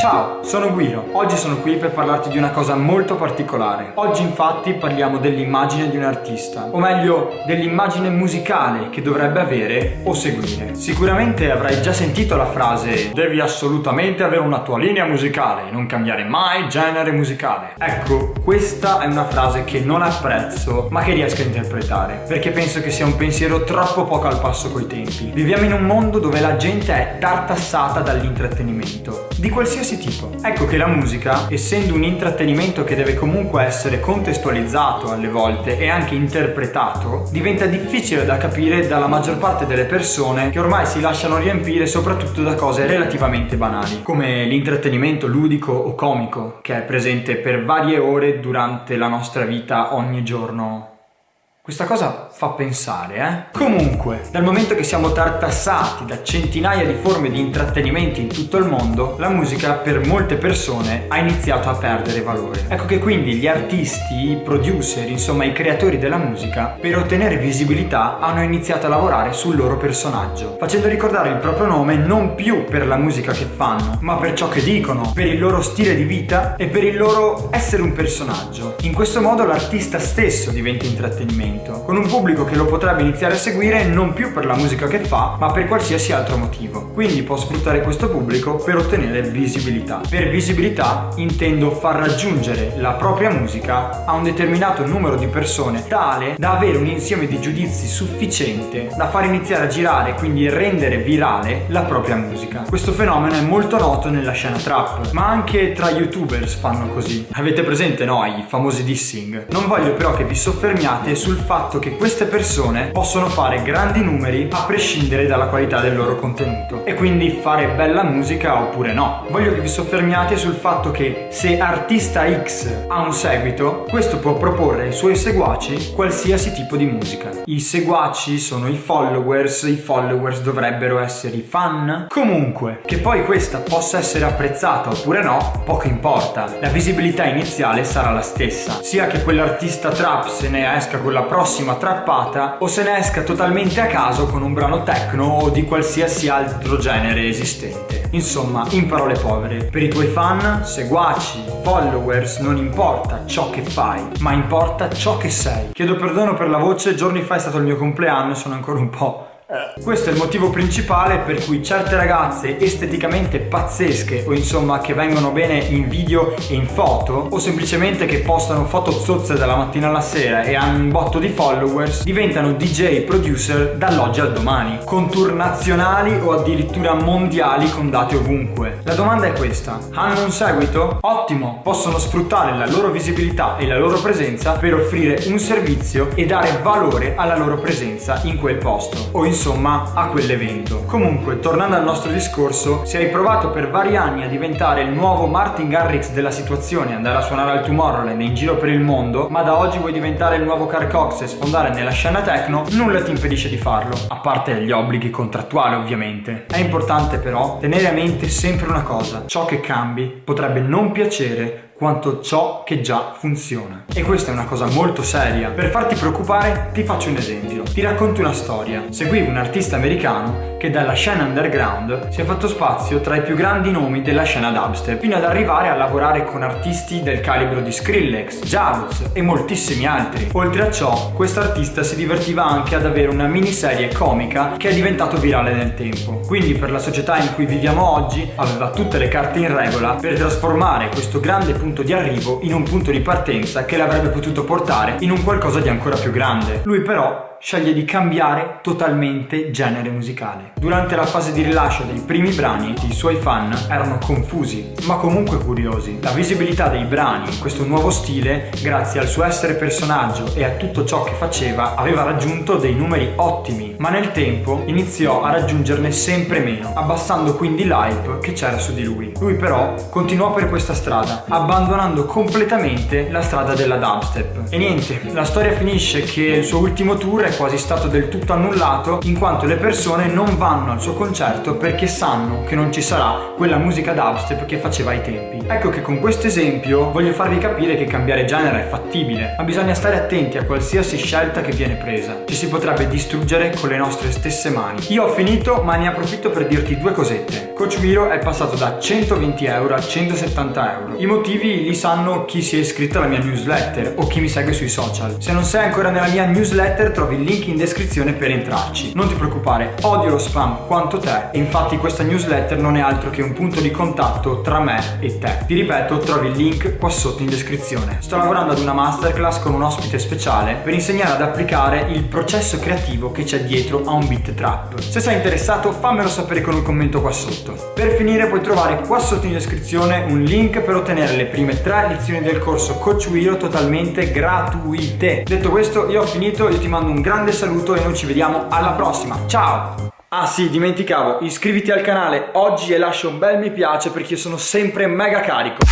Ciao, sono Guido. Oggi sono qui per parlarti di una cosa molto particolare. Oggi infatti parliamo dell'immagine di un artista, o meglio dell'immagine musicale che dovrebbe avere o seguire. Sicuramente avrai già sentito la frase "devi assolutamente avere una tua linea musicale, non cambiare mai genere musicale". Ecco, questa è una frase che non apprezzo, ma che riesco a interpretare, perché penso che sia un pensiero troppo poco al passo coi tempi. Viviamo in un mondo dove la gente è tartassata dall'intrattenimento, di qualsiasi tipo. Ecco che la musica, essendo un intrattenimento che deve comunque essere contestualizzato alle volte e anche interpretato, diventa difficile da capire dalla maggior parte delle persone che ormai si lasciano riempire soprattutto da cose relativamente banali, come l'intrattenimento ludico o comico, che è presente per varie ore durante la nostra vita ogni giorno. Questa cosa fa pensare, Comunque, dal momento che siamo tartassati da centinaia di forme di intrattenimento in tutto il mondo, la musica per molte persone ha iniziato a perdere valore. Ecco che quindi gli artisti, i producer, insomma i creatori della musica, per ottenere visibilità hanno iniziato a lavorare sul loro personaggio, facendo ricordare il proprio nome non più per la musica che fanno, ma per ciò che dicono, per il loro stile di vita e per il loro essere un personaggio. In questo modo l'artista stesso diventa intrattenimento, con un pubblico che lo potrebbe iniziare a seguire non più per la musica che fa, ma per qualsiasi altro motivo. Quindi può sfruttare questo pubblico per ottenere visibilità. Per visibilità intendo far raggiungere la propria musica a un determinato numero di persone, tale da avere un insieme di giudizi sufficiente da far iniziare a girare, quindi rendere virale la propria musica. Questo fenomeno è molto noto nella scena trap, ma anche tra youtubers fanno così. Avete presente, no? I famosi dissing. Non voglio però che vi soffermiate sul fatto che queste persone possono fare grandi numeri a prescindere dalla qualità del loro contenuto e quindi fare bella musica oppure no. Voglio che vi soffermiate sul fatto che se artista X ha un seguito, questo può proporre ai suoi seguaci qualsiasi tipo di musica. I seguaci sono i followers dovrebbero essere i fan. Comunque, che poi questa possa essere apprezzata oppure no, poco importa. La visibilità iniziale sarà la stessa, sia che quell'artista trap se ne esca con la prossima trappata o se ne esca totalmente a caso con un brano techno o di qualsiasi altro genere esistente. Insomma, in parole povere, per i tuoi fan, seguaci, followers, non importa ciò che fai, ma importa ciò che sei. Chiedo perdono per la voce, giorni fa è stato il mio compleanno e sono ancora un po'... Questo è il motivo principale per cui certe ragazze esteticamente pazzesche o insomma che vengono bene in video e in foto o semplicemente che postano foto zozze dalla mattina alla sera e hanno un botto di followers diventano DJ producer dall'oggi al domani, con tour nazionali o addirittura mondiali con date ovunque. La domanda è questa: hanno un seguito? Ottimo, possono sfruttare la loro visibilità e la loro presenza per offrire un servizio e dare valore alla loro presenza in quel posto o insomma a quell'evento. Comunque, tornando al nostro discorso, se hai provato per vari anni a diventare il nuovo Martin Garrix della situazione, andare a suonare al Tomorrowland in giro per il mondo, ma da oggi vuoi diventare il nuovo Carl Cox e sfondare nella scena techno, nulla ti impedisce di farlo, a parte gli obblighi contrattuali ovviamente. È importante però tenere a mente sempre una cosa: ciò che cambi potrebbe non piacere quanto ciò che già funziona. E questa è una cosa molto seria. Per farti preoccupare ti faccio un esempio. Ti racconto una storia. Seguivo un artista americano che dalla scena underground si è fatto spazio tra i più grandi nomi della scena dubstep, fino ad arrivare a lavorare con artisti del calibro di Skrillex, Javuz e moltissimi altri. Oltre a ciò, questo artista si divertiva anche ad avere una miniserie comica che è diventato virale nel tempo. Quindi per la società in cui viviamo oggi aveva tutte le carte in regola per trasformare questo grande punto di arrivo in un punto di partenza che l'avrebbe potuto portare in un qualcosa di ancora più grande. Lui però sceglie di cambiare totalmente genere musicale. Durante la fase di rilascio dei primi brani, i suoi fan erano confusi, ma comunque curiosi. La visibilità dei brani in questo nuovo stile, grazie al suo essere personaggio e a tutto ciò che faceva, aveva raggiunto dei numeri ottimi, ma nel tempo iniziò a raggiungerne sempre meno, abbassando quindi l'hype che c'era su di lui. Lui però continuò per questa strada, abbandonando completamente la strada della dubstep. E niente, la storia finisce che il suo ultimo tour è è quasi stato del tutto annullato, in quanto le persone non vanno al suo concerto perché sanno che non ci sarà quella musica dubstep che faceva ai tempi. Ecco che con questo esempio voglio farvi capire che cambiare genere è fattibile, ma bisogna stare attenti a qualsiasi scelta che viene presa. Ci si potrebbe distruggere con le nostre stesse mani. Io ho finito, ma ne approfitto per dirti due cosette. Coach Wiro è passato da 120 euro a 170 euro. I motivi li sanno chi si è iscritto alla mia newsletter o chi mi segue sui social. Se non sei ancora nella mia newsletter, trovi il link in descrizione per entrarci. Non ti preoccupare, odio lo spam quanto te, e infatti questa newsletter non è altro che un punto di contatto tra me e te. Ti ripeto, trovi il link qua sotto in descrizione. Sto lavorando ad una masterclass con un ospite speciale per insegnare ad applicare il processo creativo che c'è dietro a un beat trap. Se sei interessato, fammelo sapere con un commento qua sotto. Per finire, puoi trovare qua sotto in descrizione un link per ottenere le prime 3 lezioni del corso Coach Wiro totalmente gratuite. Detto questo, io ho finito, io ti mando un grande saluto e noi ci vediamo alla prossima. Ciao! Ah sì, dimenticavo, iscriviti al canale oggi e lascia un bel mi piace perché io sono sempre mega carico.